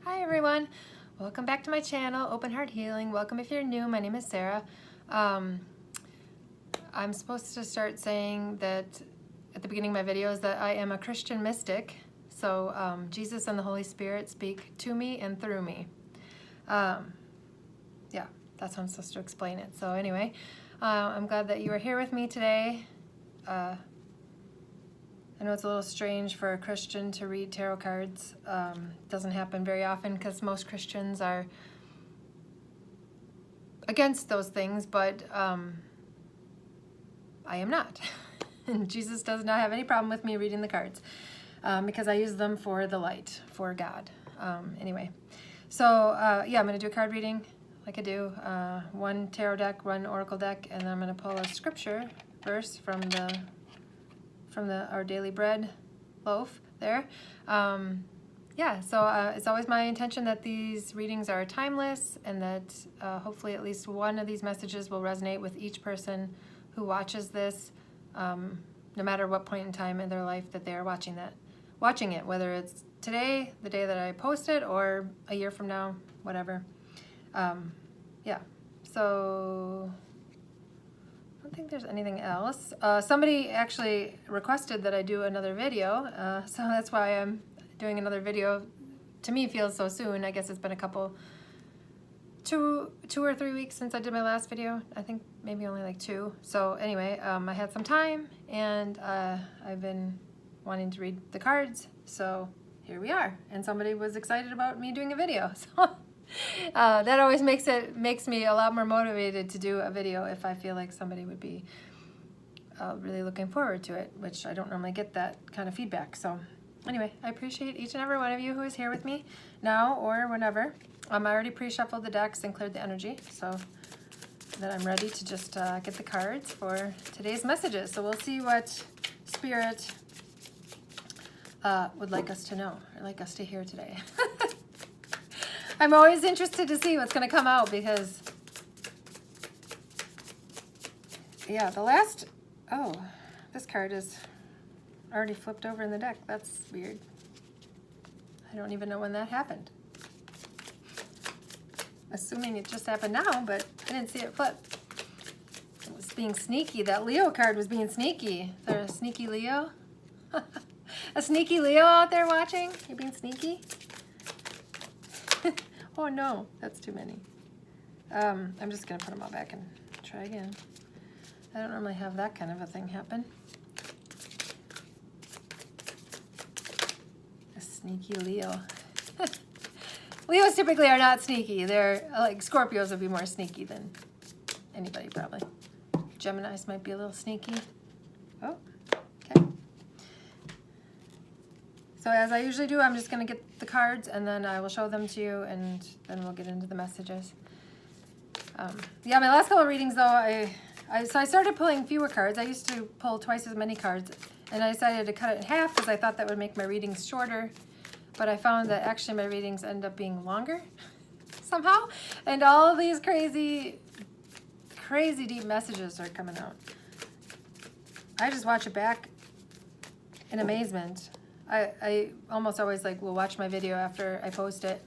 Hi everyone, welcome back to my channel, Open Heart Healing. Welcome if you're new. My name is Sarah. I'm supposed to start saying that at the beginning of my videos that I am a Christian mystic. So Jesus and the Holy Spirit speak to me and through me. Yeah, that's how I'm supposed to explain it. So anyway, I'm glad that you are here with me today. I know it's a little strange for a Christian to read tarot cards. Doesn't happen very often because most Christians are against those things, but I am not. And Jesus does not have any problem with me reading the cards because I use them for the light, for God. Anyway, so yeah, I'm going to do a card reading like I do. One tarot deck, one oracle deck, and then I'm going to pull a scripture verse from our daily bread loaf there. Yeah, so it's always my intention that these readings are timeless and that hopefully at least one of these messages will resonate with each person who watches this, no matter what point in time in their life that they are watching it, whether it's today, the day that I post it, or a year from now, whatever. Yeah, so I don't think there's anything else. Somebody actually requested that I do another video, so that's why I'm doing another video. To me, feels so soon. I guess it's been two or 3 weeks since I did my last video. I think maybe only like 2. So anyway, I had some time, and I've been wanting to read the cards, so here we are. And somebody was excited about me doing a video, so that always makes me a lot more motivated to do a video if I feel like somebody would be really looking forward to it, which I don't normally get that kind of feedback. So anyway, I appreciate each and every one of you who is here with me now or whenever. I already pre-shuffled the decks and cleared the energy, so that I'm ready to just get the cards for today's messages. So we'll see what Spirit would like us to know, or like us to hear today. I'm always interested to see what's going to come out because, yeah, this card is already flipped over in the deck. That's weird. I don't even know when that happened. Assuming it just happened now, but I didn't see it flip. It was being sneaky. That Leo card was being sneaky. Is there a sneaky Leo? A sneaky Leo out there watching? You're being sneaky? Oh no, that's too many. I'm just gonna put them all back and try again. I don't normally have that kind of a thing happen. A sneaky Leo. Leos typically are not sneaky. They're like Scorpios would be more sneaky than anybody probably. Geminis might be a little sneaky. Oh, okay. So as I usually do, I'm just going to get the cards and then I will show them to you and then we'll get into the messages. Yeah, my last couple of readings though, so I started pulling fewer cards. I used to pull twice as many cards and I decided to cut it in half because I thought that would make my readings shorter. But I found that actually my readings end up being longer somehow. And all of these crazy deep messages are coming out. I just watch it back in amazement. I almost always will watch my video after I post it.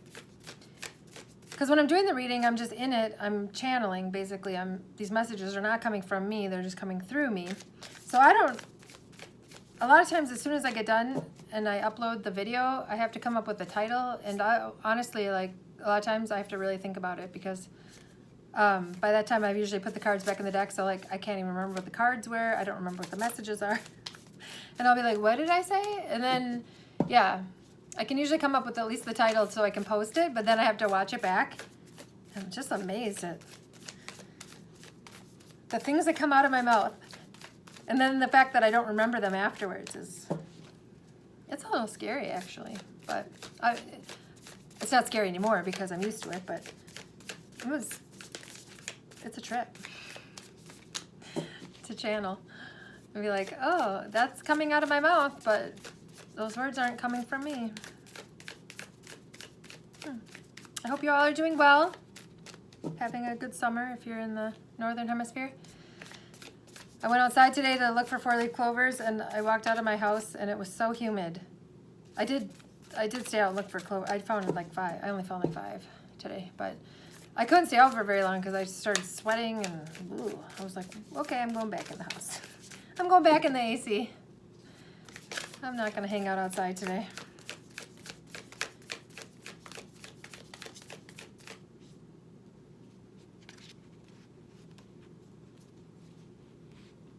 Because when I'm doing the reading, I'm just in it. I'm channeling, basically. These messages are not coming from me. They're just coming through me. So a lot of times as soon as I get done and I upload the video, I have to come up with the title. And honestly, a lot of times I have to really think about it because by that time I've usually put the cards back in the deck. So I can't even remember what the cards were. I don't remember what the messages are. And I'll be like, what did I say? And then, yeah, I can usually come up with at least the title so I can post it, but then I have to watch it back. I'm just amazed at the things that come out of my mouth. And then the fact that I don't remember them afterwards it's a little scary actually. But it's not scary anymore because I'm used to it, but it's a trip to channel. And be like, oh, that's coming out of my mouth, but those words aren't coming from me. I hope you all are doing well. Having a good summer if you're in the northern hemisphere. I went outside today to look for 4-leaf clovers and I walked out of my house and it was so humid. I did I did stay out and look for clover. I found like 5. I only found like 5 today, but I couldn't stay out for very long because I started sweating and ooh, I was like, okay, I'm going back in the house. I'm going back in the AC. I'm not gonna hang out outside today.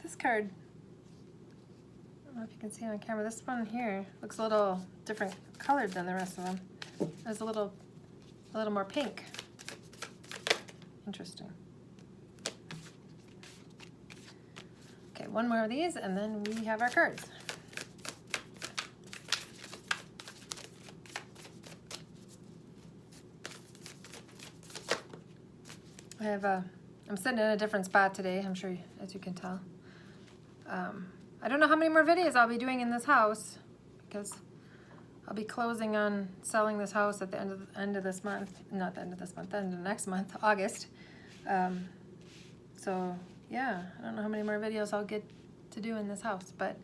This card, I don't know if you can see it on camera, this one here looks a little different colored than the rest of them. There's a little more pink. Interesting. Okay, one more of these and then we have our cards. I have I'm sitting in a different spot today, I'm sure, as you can tell. I don't know how many more videos I'll be doing in this house because I'll be closing on selling this house at the end of this month. Not the end of this month, the end of next month, August. So yeah, I don't know how many more videos I'll get to do in this house, but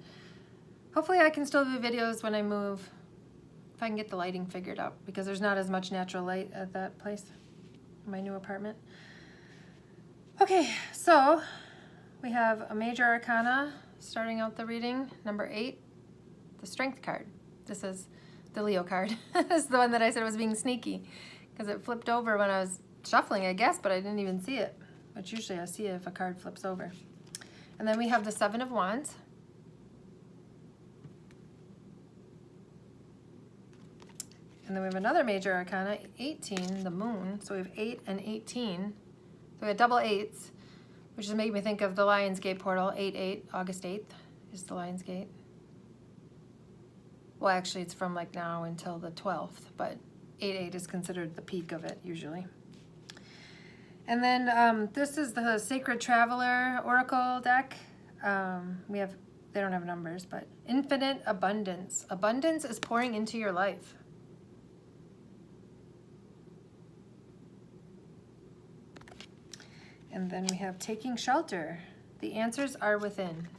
hopefully I can still do videos when I move, if I can get the lighting figured out, because there's not as much natural light at that place, my new apartment. Okay, so we have a major arcana starting out the reading, number 8, the Strength card. This is the Leo card. This is the one that I said was being sneaky because it flipped over when I was shuffling, I guess, but I didn't even see it, which usually I see it if a card flips over. And then we have the 7 of Wands. And then we have another major arcana, 18, the Moon. So we have 8 and 18. So we have double 8s, which just made me think of the Lionsgate portal. 8/8, August 8th is the Lionsgate. Well, actually, it's from like now until the 12th, but 8/8 is considered the peak of it usually. And then this is the Sacred Traveler Oracle deck. They don't have numbers, but infinite abundance. Abundance is pouring into your life. And then we have taking shelter. The answers are within.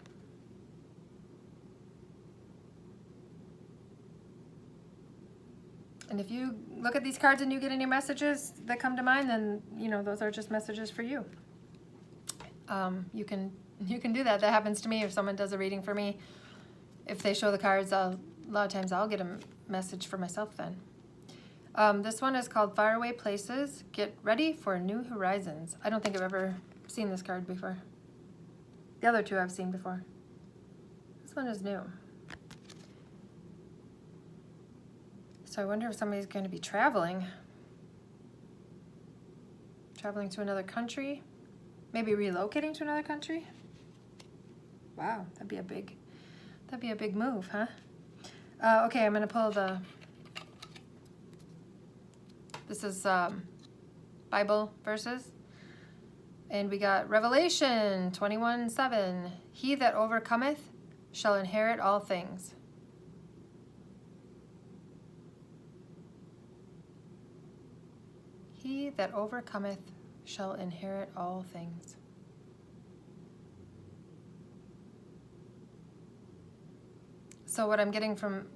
And if you look at these cards and you get any messages that come to mind, then you know those are just messages for you. You can do that. That happens to me if someone does a reading for me. If they show the cards, a lot of times I'll get a message for myself then. This one is called Faraway Places. Get ready for new horizons. I don't think I've ever seen this card before. The other two I've seen before. This one is new. So I wonder if somebody's going to be traveling to another country, maybe relocating to another country. Wow, that'd be a big move, huh? Okay, I'm going to pull this is Bible verses. And we got Revelation 21:7. He that overcometh shall inherit all things. He that overcometh shall inherit all things. So what I'm getting from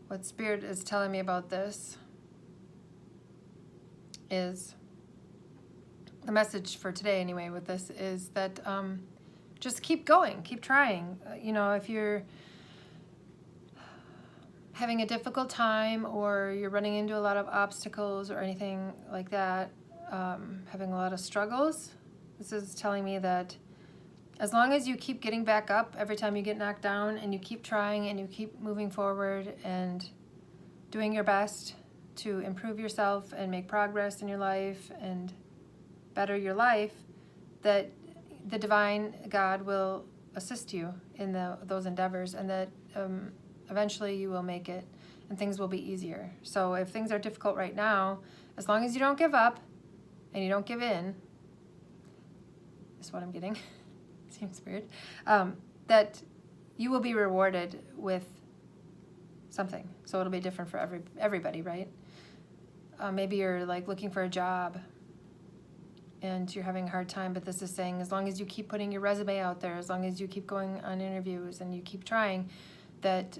what Spirit is telling me about this is, the message for today anyway with this is that just keep going, keep trying. You know, if you're having a difficult time or you're running into a lot of obstacles or anything like that, having a lot of struggles, this is telling me that as long as you keep getting back up every time you get knocked down and you keep trying and you keep moving forward and doing your best to improve yourself and make progress in your life and better your life, that the divine God will assist you in those endeavors, and that eventually you will make it and things will be easier. So if things are difficult right now, as long as you don't give up and you don't give in, is what I'm getting. Seems weird. That you will be rewarded with something. So it'll be different for everybody, right? Maybe you're like looking for a job and you're having a hard time, but this is saying as long as you keep putting your resume out there, as long as you keep going on interviews and you keep trying, that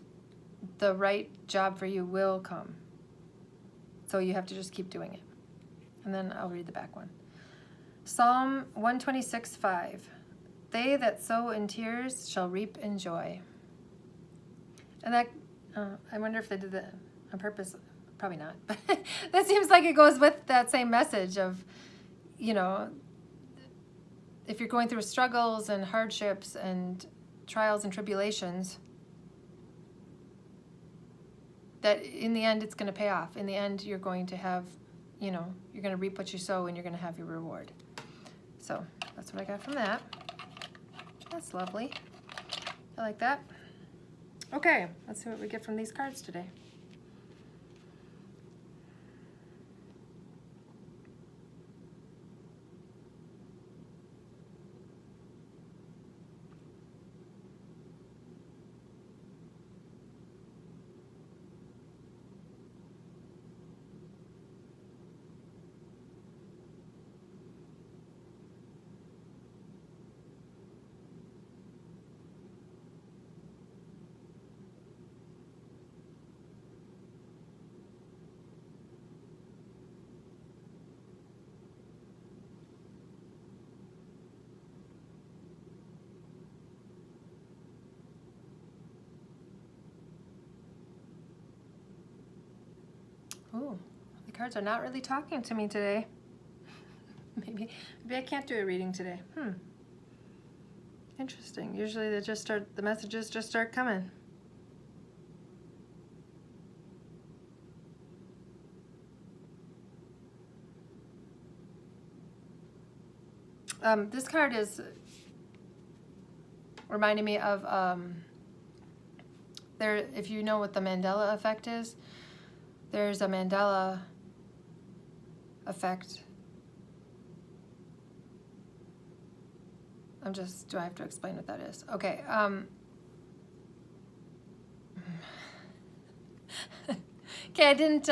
the right job for you will come. So you have to just keep doing it. And then I'll read the back one. Psalm 126:5. They that sow in tears shall reap in joy. And that, I wonder if they did that on purpose. Probably not. But that seems like it goes with that same message of, you know, if you're going through struggles and hardships and trials and tribulations, that in the end it's going to pay off. In the end you're going to have, you know, you're going to reap what you sow and you're going to have your reward. So that's what I got from that. That's lovely. I like that. Okay, let's see what we get from these cards today. Ooh, the cards are not really talking to me today. Maybe I can't do a reading today. Interesting. Usually they just start, the messages just start coming. This card is reminding me of if you know what the Mandela effect is, there's a Mandela effect. Do I have to explain what that is? Okay. Okay, I didn't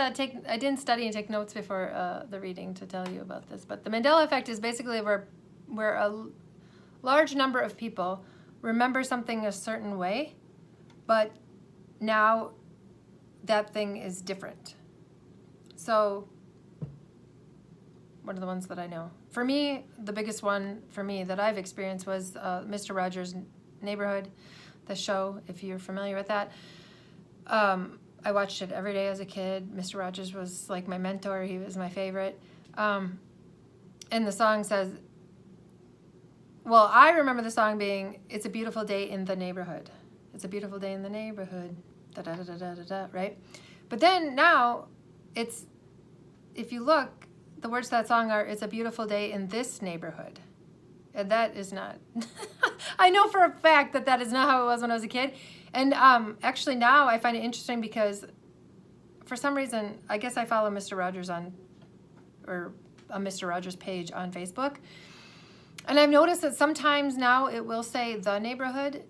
study and take notes before the reading to tell you about this, but the Mandela effect is basically where a large number of people remember something a certain way, but now that thing is different. So, one of the ones that I know. For me, the biggest one for me that I've experienced was Mr. Rogers' Neighborhood, the show, if you're familiar with that. I watched it every day as a kid. Mr. Rogers was like my mentor. He was my favorite. And the song says, well, I remember the song being, "It's a beautiful day in the neighborhood. It's a beautiful day in the neighborhood." Da da da da da da da, right? But then now, if you look, the words to that song are, "It's a beautiful day in this neighborhood." And that is not, I know for a fact that is not how it was when I was a kid. And actually now I find it interesting because for some reason, I guess I follow Mr. Rogers or a Mr. Rogers page on Facebook. And I've noticed that sometimes now it will say the neighborhood,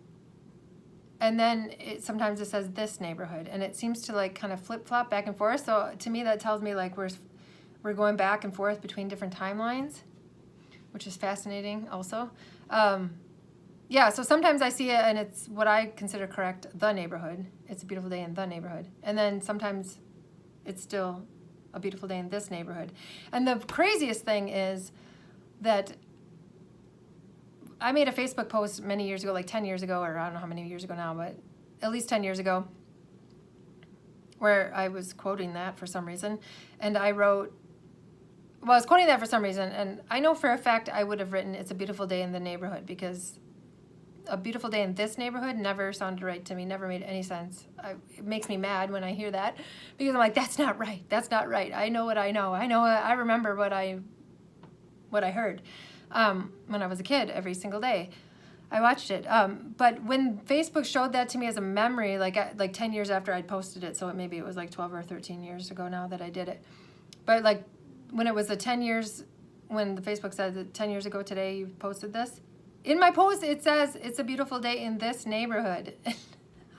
and then sometimes it says this neighborhood, and it seems to like kind of flip-flop back and forth. So to me that tells me like we're going back and forth between different timelines, which is fascinating also. Yeah, so sometimes I see it and it's what I consider correct, the neighborhood. It's a beautiful day in the neighborhood. And then sometimes it's still a beautiful day in this neighborhood. And the craziest thing is that I made a Facebook post many years ago, like 10 years ago, or I don't know how many years ago now, but at least 10 years ago, where I was quoting that for some reason. And I wrote, well, I was quoting that for some reason, and I know for a fact I would have written, "It's a beautiful day in the neighborhood," because a beautiful day in this neighborhood never sounded right to me, never made any sense. It makes me mad when I hear that, because I'm like, that's not right, that's not right. I know what I know. I remember what I heard when I was a kid every single day. I watched it. But when Facebook showed that to me as a memory, like 10 years after I'd posted it, so maybe it was like 12 or 13 years ago now that I did it. But like when it was the 10 years, when the Facebook said that 10 years ago today you posted this, in my post it says, "It's a beautiful day in this neighborhood."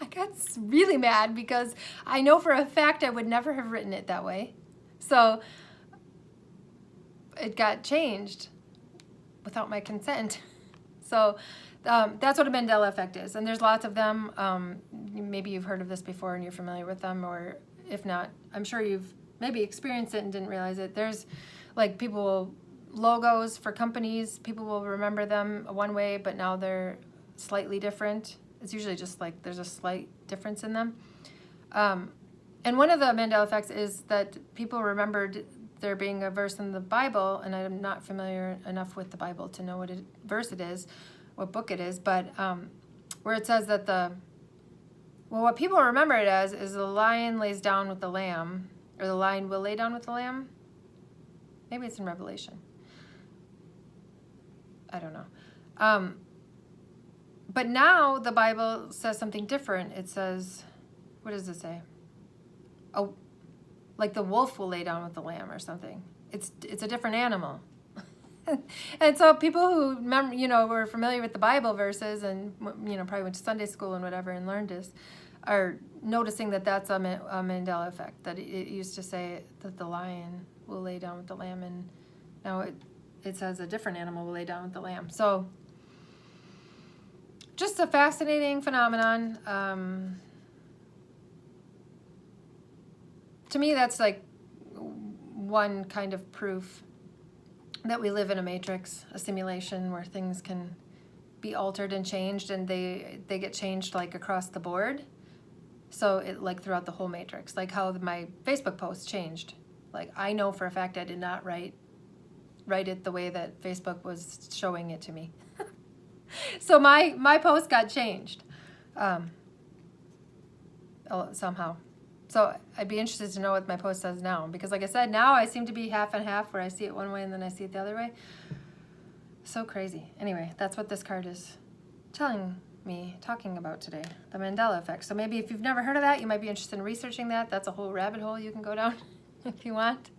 I got really mad because I know for a fact I would never have written it that way. So it got changed without my consent. So That's what a Mandela effect is, and there's lots of them. Maybe you've heard of this before and you're familiar with them, or if not, I'm sure you've maybe experienced it and didn't realize it. There's like logos for companies, people will remember them one way, but now they're slightly different. It's usually just like there's a slight difference in them. And one of the Mandela effects is that people remembered there being a verse in the Bible, and I'm not familiar enough with the Bible to know what verse it is, what book it is, but where it says that what people remember it as is the lion lays down with the lamb, or the lion will lay down with the lamb. Maybe it's in Revelation. I don't know. But now the Bible says something different. It says, what does it say? Oh, like the wolf will lay down with the lamb or something. It's a different animal. And so people who were familiar with the Bible verses and probably went to Sunday school and whatever and learned this are noticing that that's a Mandela effect. That it used to say that the lion will lay down with the lamb, and now it says a different animal will lay down with the lamb. So just a fascinating phenomenon. To me, that's like one kind of proof that we live in a matrix, a simulation where things can be altered and changed, and they get changed like across the board. So it like throughout the whole matrix, like how my Facebook post changed. Like I know for a fact I did not write it the way that Facebook was showing it to me. So my post got changed somehow. So I'd be interested to know what my post says now, because like I said, now I seem to be half and half, where I see it one way and then I see it the other way. So crazy. Anyway, that's what this card is talking about today, the Mandela effect. So maybe if you've never heard of that, you might be interested in researching that. That's a whole rabbit hole you can go down if you want.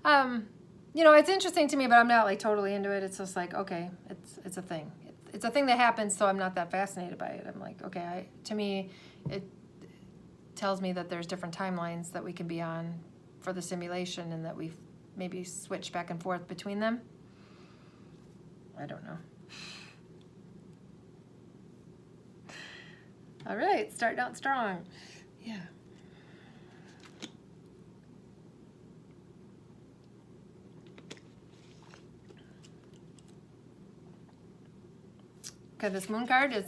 It's interesting to me, but I'm not like totally into it. It's just like, okay, it's a thing. It's a thing that happens, so I'm not that fascinated by it. I'm like, okay, to me, it tells me that there's different timelines that we can be on for the simulation, and that we maybe switch back and forth between them. I don't know. All right, starting out strong. Yeah. Okay, this moon card is,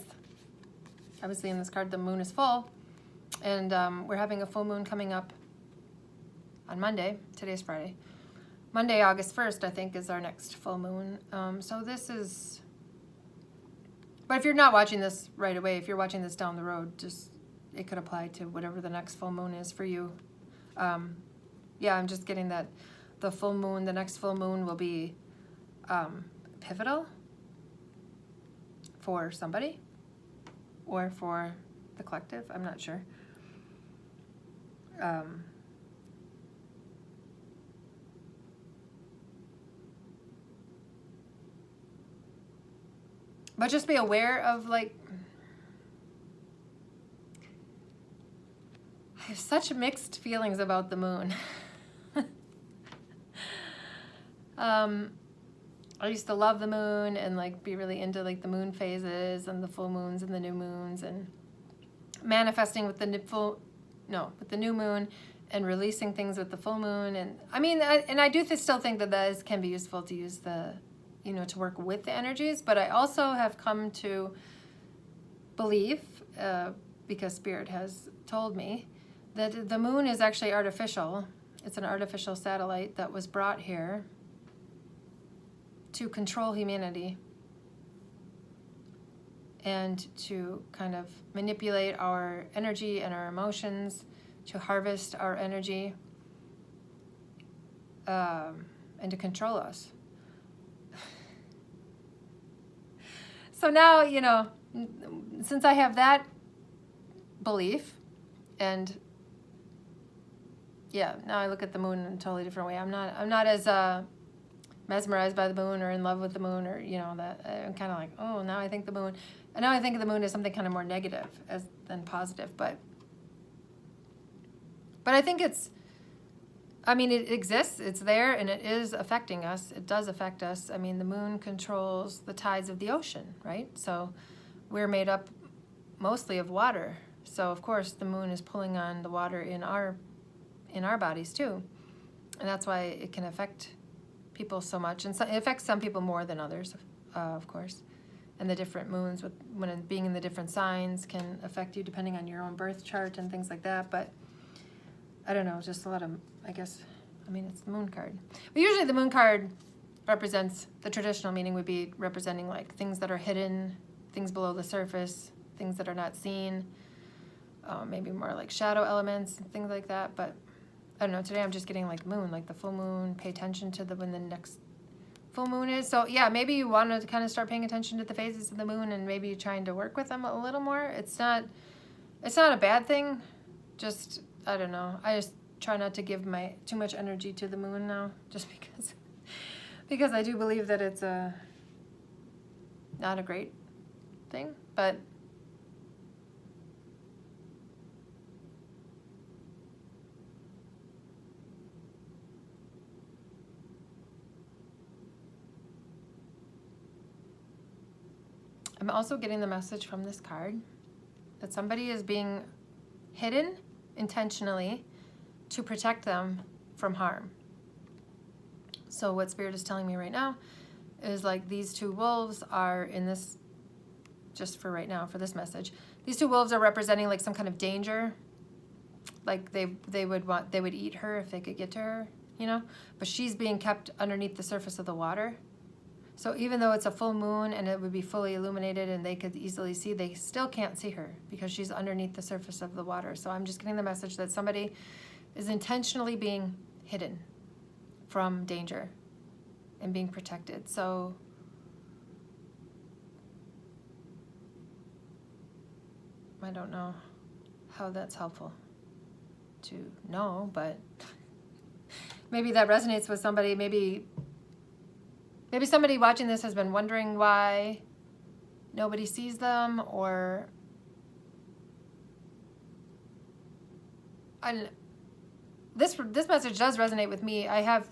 obviously in this card the moon is full, and we're having a full moon coming up on Monday. Today's Friday. Monday, August 1st, I think, is our next full moon. So this is, but if you're not watching this right away, if you're watching this down the road, it could apply to whatever the next full moon is for you. Yeah, I'm just getting that the next full moon will be pivotal for somebody or for the collective. I'm not sure. But just be aware of, like, I have such mixed feelings about the moon. I used to love the moon and like be really into like the moon phases and the full moons and the new moons, and manifesting with the new moon, and releasing things with the full moon. And I mean, I do still think that can be useful to use to work with the energies. But I also have come to believe, because Spirit has told me, that the moon is actually artificial. It's an artificial satellite that was brought here to control humanity and to kind of manipulate our energy and our emotions, to harvest our energy, and to control us. So now, since I have that belief, and yeah, now I look at the moon in a totally different way. I'm not as mesmerized by the moon or in love with the moon, or that. I'm kind of like, oh, now I think of the moon as something kind of more negative than positive. But I think I mean, it exists, it's there, and it is affecting us. It does affect us. I mean, the moon controls the tides of the ocean, right? So we're made up mostly of water. So of course the moon is pulling on the water in our bodies too. And that's why it can affect people so much. And so it affects some people more than others, of course. And the different moons, when being in the different signs, can affect you depending on your own birth chart and things like that. But I don't know, just a lot of, I guess, I mean, it's the moon card. But usually the moon card represents, the traditional meaning would be representing like things that are hidden, things below the surface, things that are not seen, maybe more like shadow elements and things like that. But I don't know, today I'm just getting like moon, like the full moon, pay attention to when the next full moon is. So yeah, maybe you want to kind of start paying attention to the phases of the moon and maybe trying to work with them a little more. It's not a bad thing, just, I don't know, I just try not to give too much energy to the moon now, just because I do believe that it's not a great thing, but I'm also getting the message from this card that somebody is being hidden intentionally to protect them from harm. So what Spirit is telling me right now is like these two wolves are in this, just for right now, for this message, these two wolves are representing like some kind of danger. Like they would eat her if they could get to her, you know? But she's being kept underneath the surface of the water. So even though it's a full moon and it would be fully illuminated and they could easily see, they still can't see her because she's underneath the surface of the water. So I'm just getting the message that somebody is intentionally being hidden from danger and being protected. So I don't know how that's helpful to know, but maybe that resonates with somebody. Maybe somebody watching this has been wondering why nobody sees them, or this message does resonate with me. I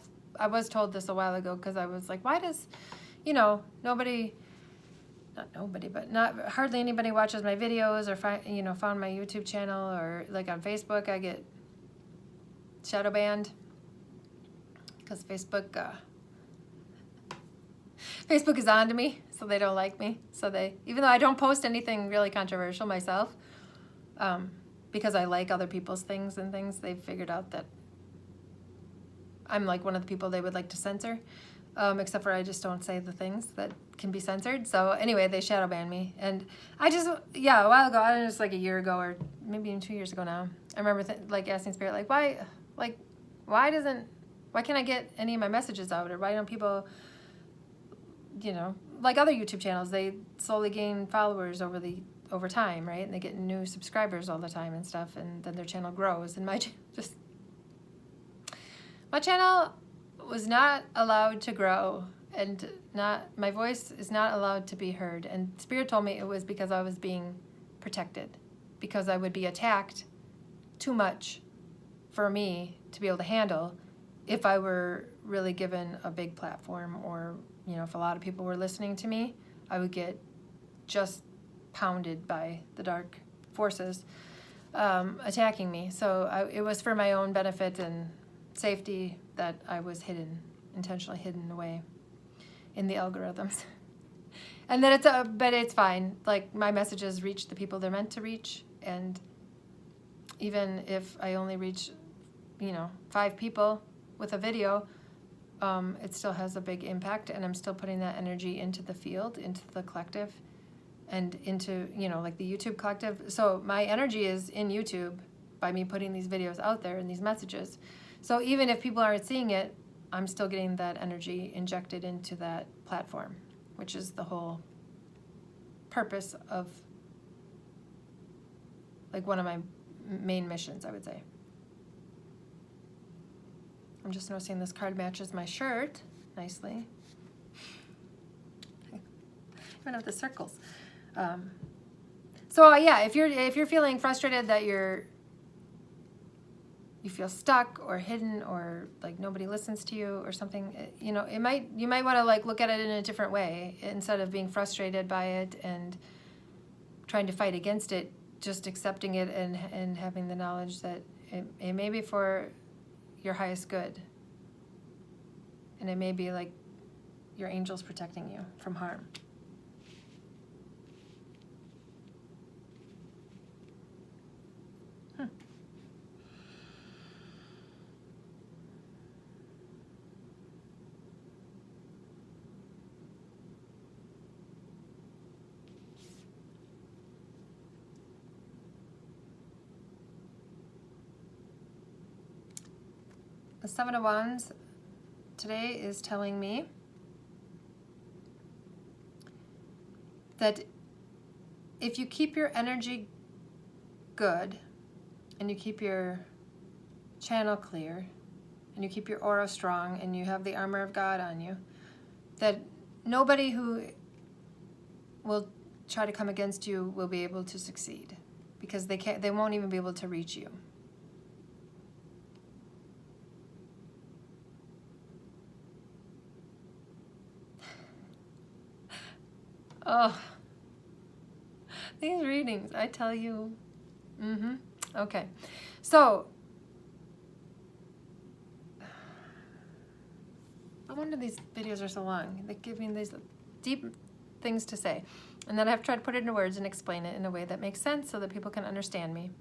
was told this a while ago because I was like, why does, not nobody, but hardly anybody watches my videos or found my YouTube channel, or like on Facebook I get shadow banned because Facebook is on to me, so they don't like me. So even though I don't post anything really controversial myself, because I like other people's things and things, they've figured out that I'm like one of the people they would like to censor, except for I just don't say the things that can be censored. So anyway, they shadow ban me. And a while ago, I don't know, it's like a year ago or maybe even 2 years ago now, I remember asking Spirit, why can't I get any of my messages out? Or why don't people, like other YouTube channels, they slowly gain followers over time, right? And they get new subscribers all the time and stuff, and then their channel grows. And my channel was not allowed to grow, and my voice is not allowed to be heard. And Spirit told me it was because I was being protected, because I would be attacked too much for me to be able to handle if I were really given a big platform, or if a lot of people were listening to me, I would get just pounded by the dark forces attacking me. So it was for my own benefit and safety that I was intentionally hidden away in the algorithms. And then but it's fine. Like, my messages reach the people they're meant to reach, and even if I only reach 5 people with a video, it still has a big impact, and I'm still putting that energy into the field, into the collective, and into, like the YouTube collective. So my energy is in YouTube by me putting these videos out there and these messages. So even if people aren't seeing it, I'm still getting that energy injected into that platform, which is the whole purpose of, like, one of my main missions, I would say. I'm just noticing this card matches my shirt nicely. Even with the circles. So yeah, if you're feeling frustrated that you're you feel stuck or hidden or like nobody listens to you or something, you know, you might want to like look at it in a different way instead of being frustrated by it and trying to fight against it, just accepting it and having the knowledge that it may be for your highest good. And it may be like your angels protecting you from harm. The Seven of Wands today is telling me that if you keep your energy good and you keep your channel clear and you keep your aura strong and you have the armor of God on you, that nobody who will try to come against you will be able to succeed, because they won't even be able to reach you. Oh, these readings, I tell you. Okay. So, no wonder these videos are so long. They give me these deep things to say. And then I have to try to put it into words and explain it in a way that makes sense so that people can understand me.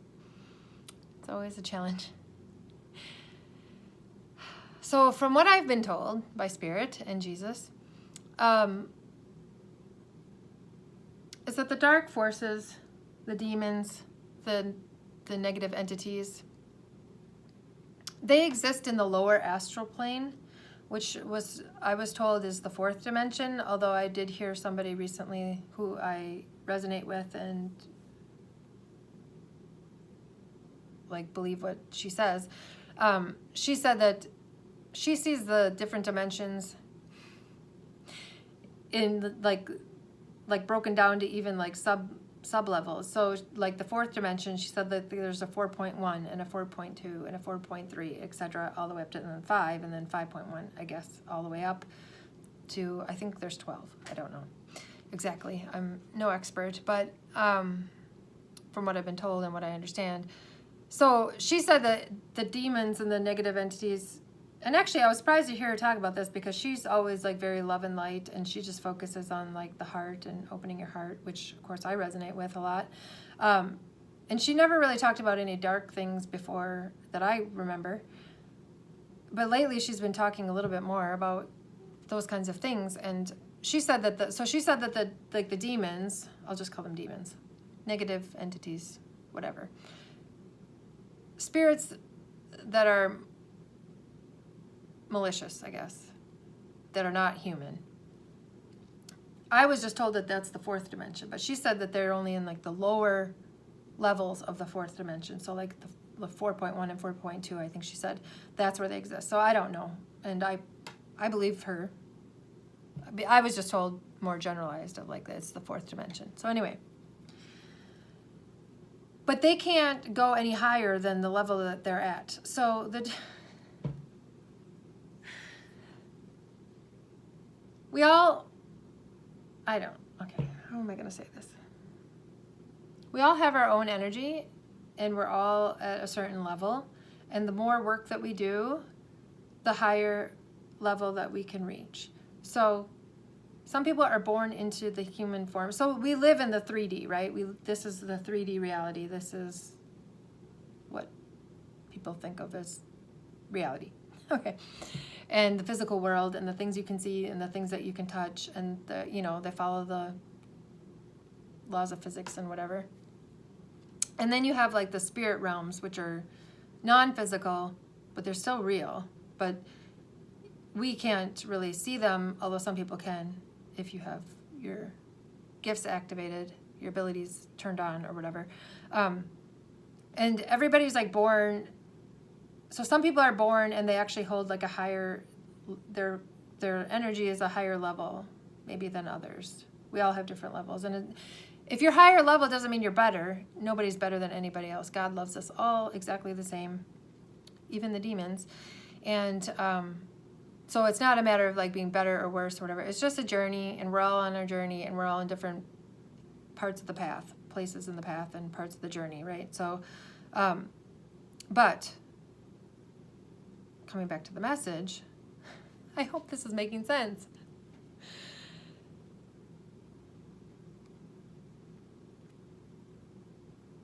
It's always a challenge. So, from what I've been told by Spirit and Jesus, is that the dark forces, the demons, the negative entities, they exist in the lower astral plane, which I was told is the fourth dimension, although I did hear somebody recently who I resonate with and like believe what she says. She said that she sees the different dimensions in like broken down to even like sub levels. So like the fourth dimension, she said that there's a 4.1 and a 4.2 and a 4.3, etc., all the way up to 5, and then 5.1, I guess, all the way up to, I think there's 12. I don't know exactly. I'm no expert, but from what I've been told and what I understand. So she said that the demons and the negative entities, and actually I was surprised to hear her talk about this because she's always like very love and light, and she just focuses on like the heart and opening your heart, which of course I resonate with a lot. And she never really talked about any dark things before that I remember. But lately she's been talking a little bit more about those kinds of things. And she said that the demons, I'll just call them demons, negative entities, whatever, spirits that are malicious, I guess, that are not human. I was just told that that's the fourth dimension, but she said that they're only in like the lower levels of the fourth dimension. So like the 4.1 and 4.2, I think she said, that's where they exist. So I don't know. And I believe her. I was just told more generalized of like it's the fourth dimension. So anyway. But they can't go any higher than the level that they're at. So okay, how am I going to say this? We all have our own energy, and we're all at a certain level. And the more work that we do, the higher level that we can reach. So some people are born into the human form. So we live in the 3D, right? This is the 3D reality. This is what people think of as reality. Okay. And the physical world and the things you can see and the things that you can touch, and they follow the laws of physics and whatever. And then you have like the spirit realms, which are non-physical, but they're still real. But we can't really see them, although some people can if you have your gifts activated, your abilities turned on or whatever. And everybody's like born. So some people are born and they actually hold like a higher, their energy is a higher level maybe than others. We all have different levels. And if you're higher level, it doesn't mean you're better. Nobody's better than anybody else. God loves us all exactly the same. even the demons. And so it's not a matter of like being better or worse or whatever. It's just a journey, and we're all on our journey, and we're all in different parts of the path, places in the path and parts of the journey, right? So, but coming back to the message, I hope this is making sense.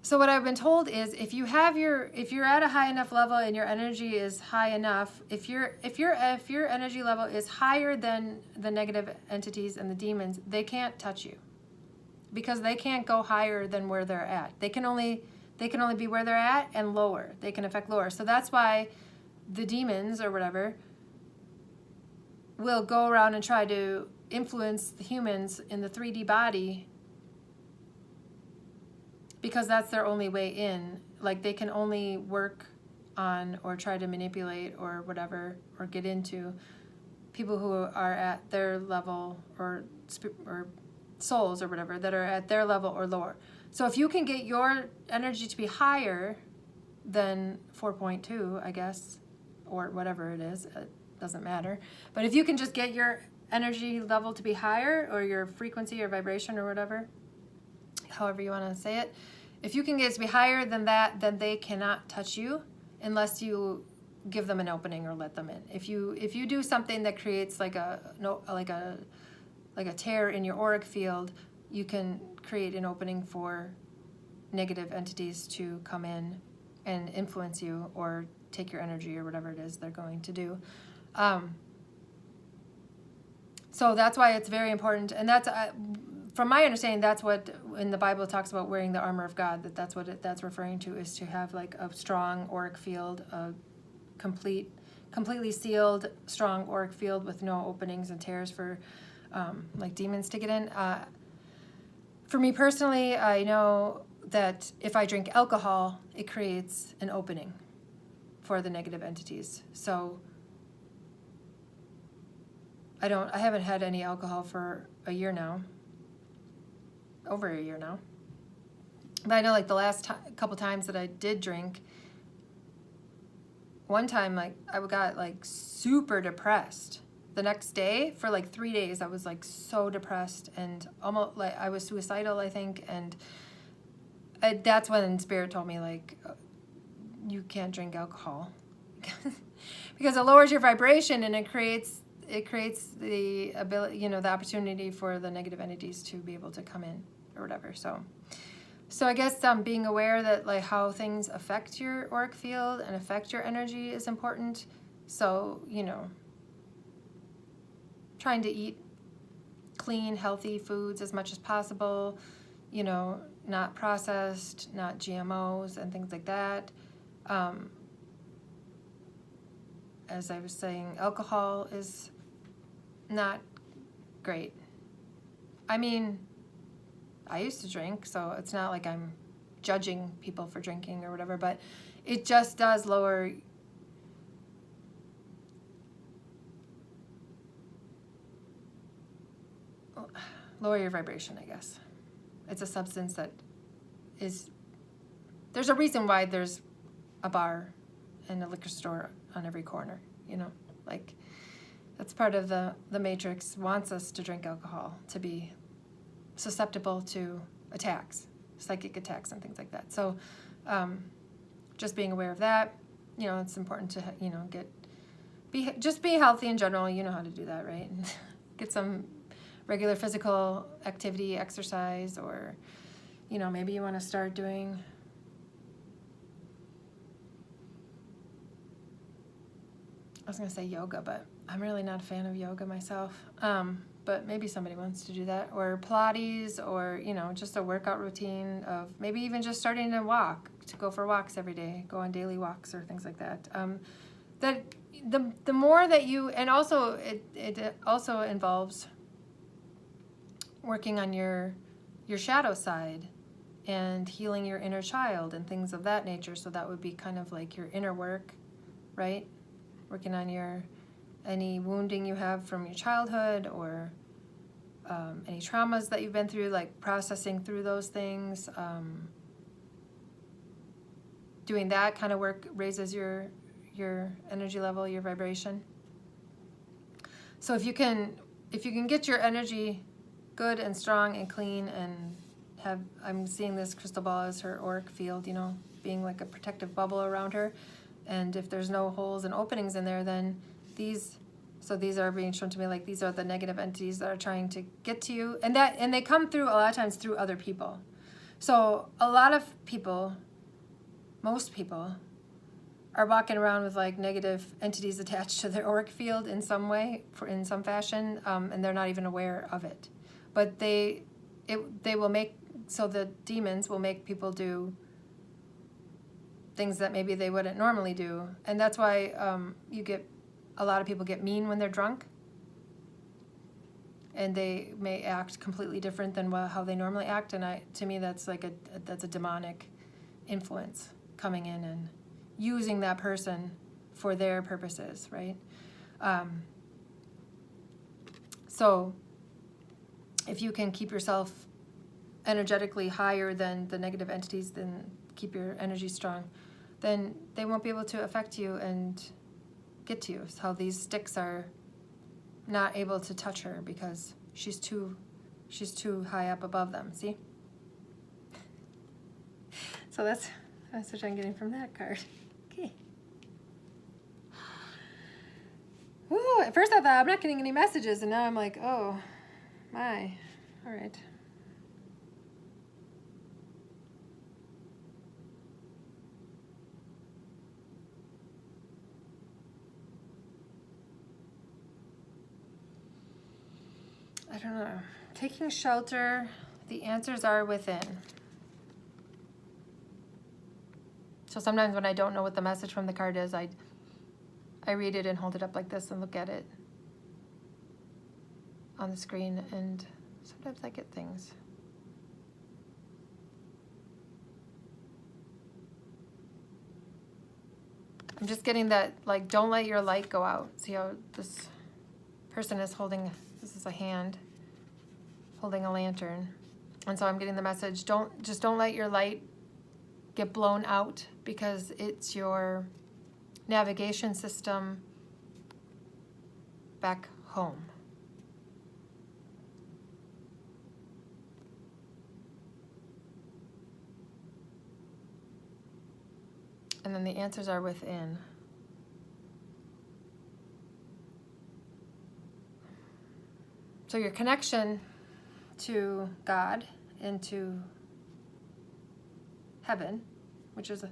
So what I've been told is if you're at a high enough level and your energy is high enough, if your energy level is higher than the negative entities and the demons, they can't touch you, because they can't go higher than where they're at. They can only be where they're at and lower. They can affect lower. So that's why the demons or whatever will go around and try to influence the humans in the 3D body, because that's their only way in. Like, they can only work on or try to manipulate or whatever, or get into people who are at their level, or souls or whatever that are at their level or lower. So if you can get your energy to be higher than 4.2, I guess, or whatever it is, it doesn't matter. But if you can just get your energy level to be higher, or your frequency or vibration or whatever, however you want to say it, if you can get it to be higher than that, then they cannot touch you unless you give them an opening or let them in. If you do something that creates like a tear in your auric field, you can create an opening for negative entities to come in and influence you or take your energy or whatever it is they're going to do. So that's why it's very important, and that's from my understanding, that's what in the Bible it talks about wearing the armor of God. That's what that's referring to, is to have like a strong auric field, a completely sealed, strong auric field with no openings and tears for like demons to get in. For me personally, I know that if I drink alcohol, it creates an opening for the negative entities. So I haven't had any alcohol for a year now, over a year now. But I know like the last couple times that I did drink, one time like I got like super depressed. The next day for like 3 days, I was like so depressed and almost like I was suicidal, I think. And that's when Spirit told me like, you can't drink alcohol because it lowers your vibration, and it creates the ability, the opportunity for the negative entities to be able to come in or whatever. So I guess being aware that like how things affect your auric field and affect your energy is important. So, trying to eat clean, healthy foods as much as possible, not processed, not GMOs and things like that. As I was saying, alcohol is not great. I mean, I used to drink, so it's not like I'm judging people for drinking or whatever, but it just does lower your vibration, I guess. It's a substance that there's a reason why there's a bar and a liquor store on every corner, like that's part of the Matrix wants us to drink alcohol, to be susceptible to attacks, psychic attacks and things like that. So just being aware of that, it's important to, just be healthy in general. You know how to do that, right? Get some regular physical activity, exercise, or, maybe you want to start doing I was going to say yoga, but I'm really not a fan of yoga myself. But maybe somebody wants to do that, or Pilates, or, just a workout routine of maybe even just starting to go for walks every day, go on daily walks or things like that. That the more that you, and also it also involves working on your shadow side and healing your inner child and things of that nature. So that would be kind of like your inner work, right? Working on any wounding you have from your childhood, or any traumas that you've been through, like processing through those things. Doing that kind of work raises your your energy level, your vibration. So if you can get your energy good and strong and clean and have, I'm seeing this crystal ball as her auric field, you know, being like a protective bubble around her. And if there's no holes and openings in there, then these are being shown to me like these are the negative entities that are trying to get to you. And they come through a lot of times through other people. So a lot of people, most people, are walking around with like negative entities attached to their auric field in some way, in some fashion, and they're not even aware of it. But they will make, so the demons will make people do things that maybe they wouldn't normally do. And that's why a lot of people get mean when they're drunk. And they may act completely different than how they normally act. And to me, that's like that's a demonic influence coming in and using that person for their purposes, right? So if you can keep yourself energetically higher than the negative entities, then keep your energy strong, then they won't be able to affect you and get to you. It's how these sticks are not able to touch her because she's too high up above them, see? So that's what I'm getting from that card. Okay. Woo, at first I thought I'm not getting any messages, and now I'm like, oh my, all right. I don't know. Taking shelter, the answers are within. So sometimes when I don't know what the message from the card is, I read it and hold it up like this and look at it on the screen, and sometimes I get things. I'm just getting that, like, don't let your light go out. See how this person is holding, this is a hand holding a lantern. And so I'm getting the message, don't let your light get blown out, because it's your navigation system back home. And then the answers are within. So your connection to God and to heaven, which is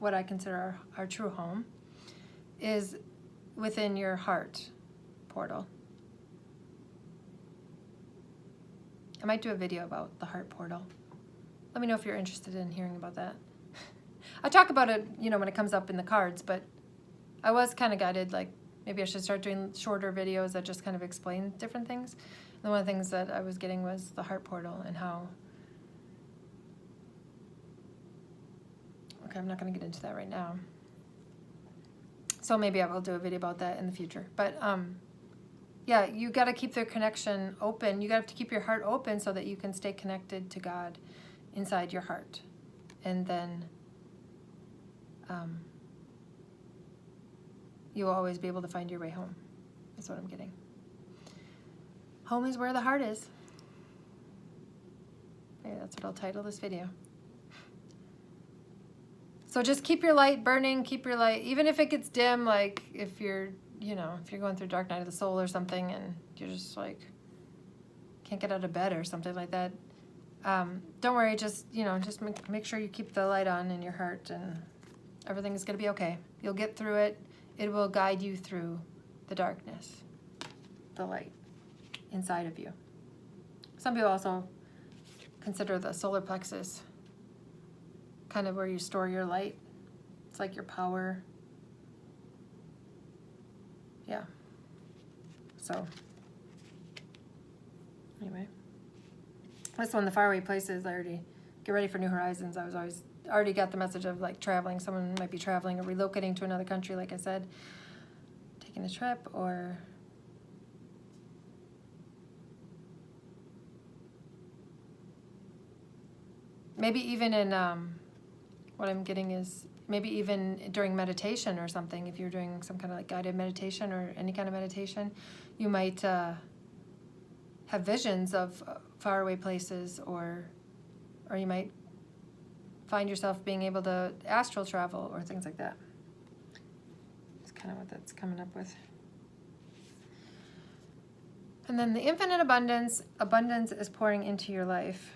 what I consider our true home, is within your heart portal. I might do a video about the heart portal. Let me know if you're interested in hearing about that. I talk about it, you know, when it comes up in the cards, but I was kind of guided, like, maybe I should start doing shorter videos that just kind of explain different things. And one of the things that I was getting was the heart portal and how... Okay, I'm not going to get into that right now. So maybe I will do a video about that in the future. But yeah, you got to keep their connection open. You got to keep your heart open so that you can stay connected to God inside your heart. And then you will always be able to find your way home. That's what I'm getting. Home is where the heart is. Maybe that's what I'll title this video. So just keep your light burning, keep your light, even if it gets dim, like if you're, you know, if you're going through dark night of the soul or something and you're just like, can't get out of bed or something like that. Don't worry, just, you know, just make sure you keep the light on in your heart and everything is going to be okay. You'll get through it. It will guide you through the darkness, the light inside of you. Some people also consider the solar plexus kind of where you store your light. It's like your power. Yeah. So, anyway. This one, the faraway places, I already get ready for new horizons. I was already got the message of like traveling. Someone might be traveling or relocating to another country, like I said, taking a trip, or maybe even in what I'm getting is maybe even during meditation or something, if you're doing some kind of like guided meditation or any kind of meditation, you might have visions of faraway places, or you might find yourself being able to astral travel or things like that. That's kind of what that's coming up with. And then the infinite abundance is pouring into your life.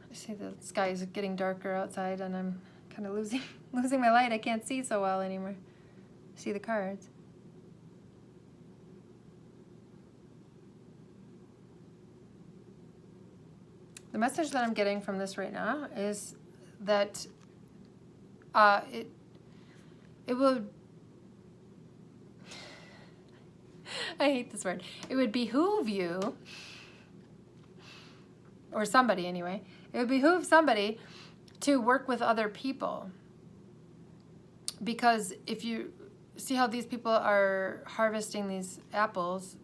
I see the sky is getting darker outside, and I'm kind of losing my light. I can't see so well anymore. See the cards. The message that I'm getting from this right now is that it will, I hate this word, it would behoove you, or somebody anyway, it would behoove somebody to work with other people. Because if you see how these people are harvesting these apples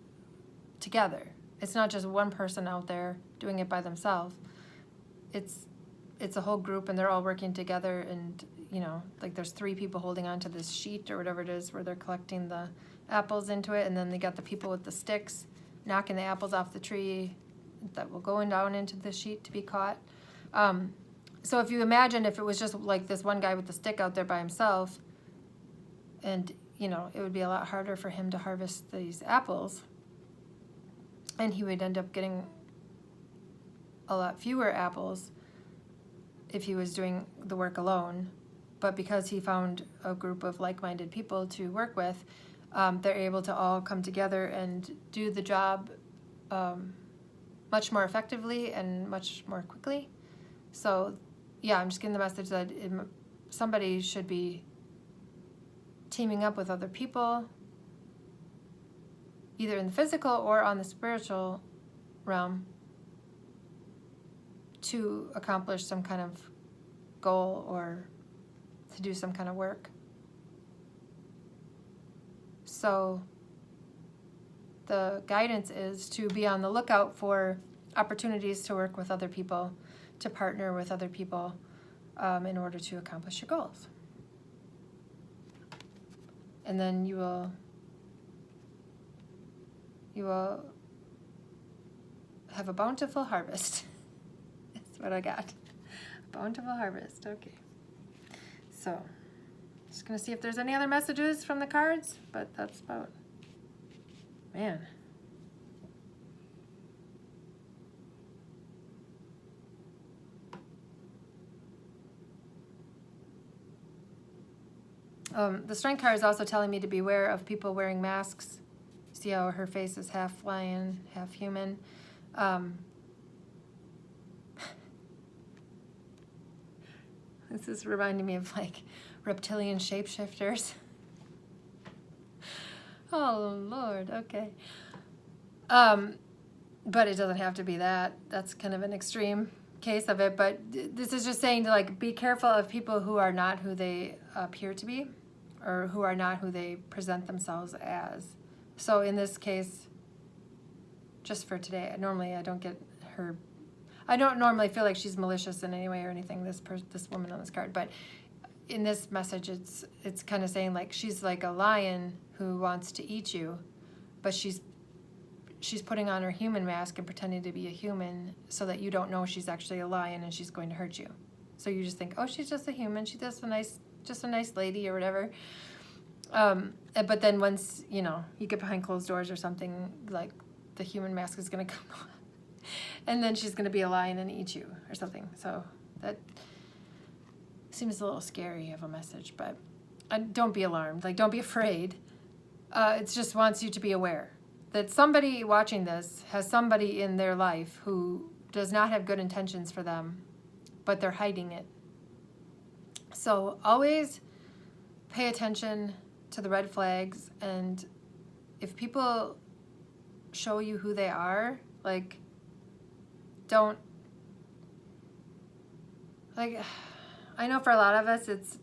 together, it's not just one person out there doing it by themselves. It's a whole group, and they're all working together, and you know, like there's 3 people holding onto this sheet or whatever it is where they're collecting the apples into it, and then they got the people with the sticks knocking the apples off the tree that will go down into the sheet to be caught. So if you imagine if it was just like this one guy with the stick out there by himself, and you know, it would be a lot harder for him to harvest these apples, and he would end up getting a lot fewer apples if he was doing the work alone. But because he found a group of like-minded people to work with, they're able to all come together and do the job much more effectively and much more quickly. So yeah, I'm just getting the message that somebody should be teaming up with other people, either in the physical or on the spiritual realm, to accomplish some kind of goal or to do some kind of work. So the guidance is to be on the lookout for opportunities to work with other people, to partner with other people in order to accomplish your goals. And then you will have a bountiful harvest. That's what I got. Bountiful harvest. Okay. So, just going to see if there's any other messages from the cards, but that's about, man. The Strength card is also telling me to beware of people wearing masks. See how her face is half lion, half human. This is reminding me of like reptilian shapeshifters. Oh Lord, okay. But it doesn't have to be that. That's kind of an extreme case of it. But this is just saying to like be careful of people who are not who they appear to be, or who are not who they present themselves as. So in this case, just for today, normally I don't get her. I don't normally feel like she's malicious in any way or anything, this woman on this card, but in this message it's kind of saying like she's like a lion who wants to eat you, but she's putting on her human mask and pretending to be a human so that you don't know she's actually a lion and she's going to hurt you. So you just think, oh, she's just a human, she's just a nice lady or whatever. But then once, you know, you get behind closed doors or something, like the human mask is going to come on. And then she's going to be a lion and eat you or something. So that seems a little scary of a message, but don't be alarmed. Like, don't be afraid. It just wants you to be aware that somebody watching this has somebody in their life who does not have good intentions for them, but they're hiding it. So always pay attention to the red flags, and if people show you who they are, like, don't, like, I know for a lot of us it's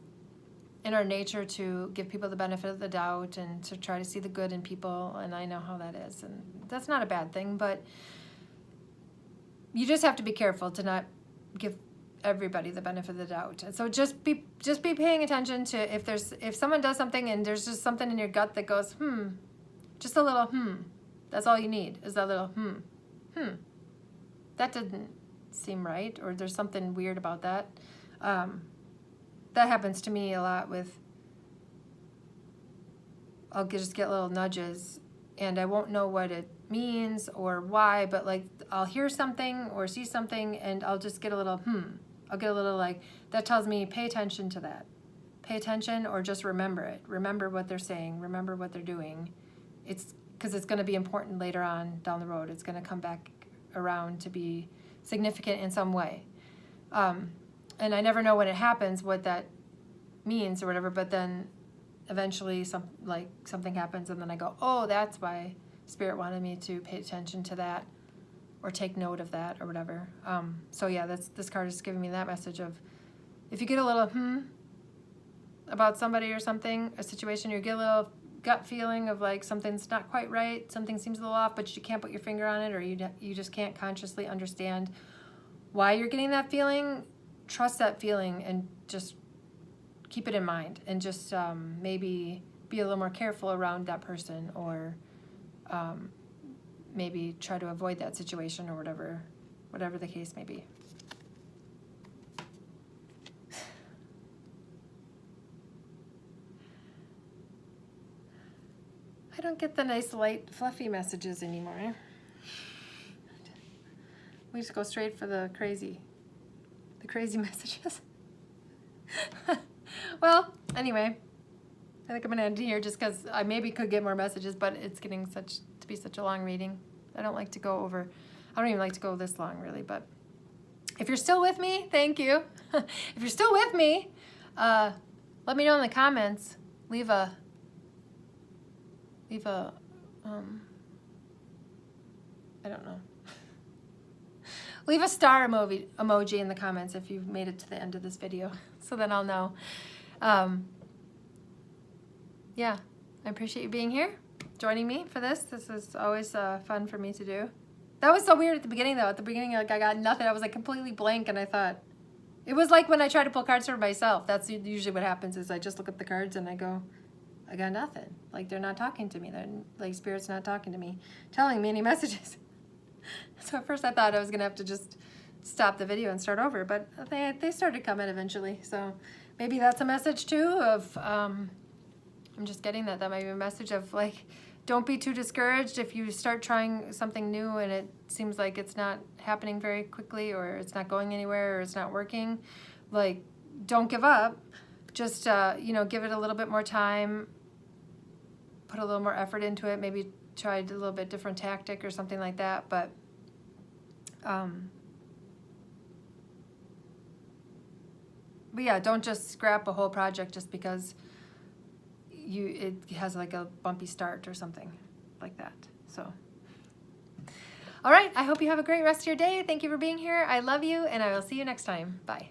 in our nature to give people the benefit of the doubt and to try to see the good in people, and I know how that is, and that's not a bad thing, but you just have to be careful to not give everybody the benefit of the doubt. And so just be paying attention to if someone does something and there's just something in your gut that goes, just a little That's all you need, is that little that didn't seem right, or there's something weird about that. That happens to me a lot with, I'll just get little nudges and I won't know what it means or why, but like I'll hear something or see something and I'll just get a little I'll get a little like, that tells me pay attention to that. Pay attention, or just remember it. Remember what they're saying, remember what they're doing. It's because it's going to be important later on down the road. It's going to come back around to be significant in some way. And I never know when it happens what that means or whatever, but then eventually something happens and then I go, oh, that's why Spirit wanted me to pay attention to that or take note of that or whatever. So yeah, this card is giving me that message of, if you get a little about somebody or something, a situation, you get a little gut feeling of like something's not quite right, something seems a little off, but you can't put your finger on it, or you just can't consciously understand why you're getting that feeling. Trust that feeling and just keep it in mind, and just maybe be a little more careful around that person, or maybe try to avoid that situation, or whatever the case may be. I don't get the nice, light, fluffy messages anymore. We just go straight for the crazy messages. Well, anyway, I think I'm gonna end here just because I maybe could get more messages, but it's getting to be such a long reading. I don't like to go over, I don't even like to go this long really, but if you're still with me, thank you. If you're still with me, let me know in the comments. Leave a I don't know. Leave a star emoji in the comments if you've made it to the end of this video, so then I'll know. Yeah, I appreciate you being here, joining me for this. This is always fun for me to do. That was so weird at the beginning though. At the beginning, like I got nothing. I was like completely blank, and I thought, it was like when I try to pull cards for myself. That's usually what happens, is I just look at the cards and I go, I got nothing. Like they're not talking to me. They're like, Spirit's not talking to me, telling me any messages. So at first I thought I was gonna have to just stop the video and start over, but they started coming eventually. So maybe that's a message too of, I'm just getting that might be a message of like, don't be too discouraged if you start trying something new and it seems like it's not happening very quickly, or it's not going anywhere, or it's not working. Like, don't give up. Just, give it a little bit more time, put a little more effort into it, maybe try a little bit different tactic or something like that. But yeah, don't just scrap a whole project just because it has like a bumpy start or something like that. So, all right, I hope you have a great rest of your day. Thank you for being here. I love you, and I will see you next time. Bye.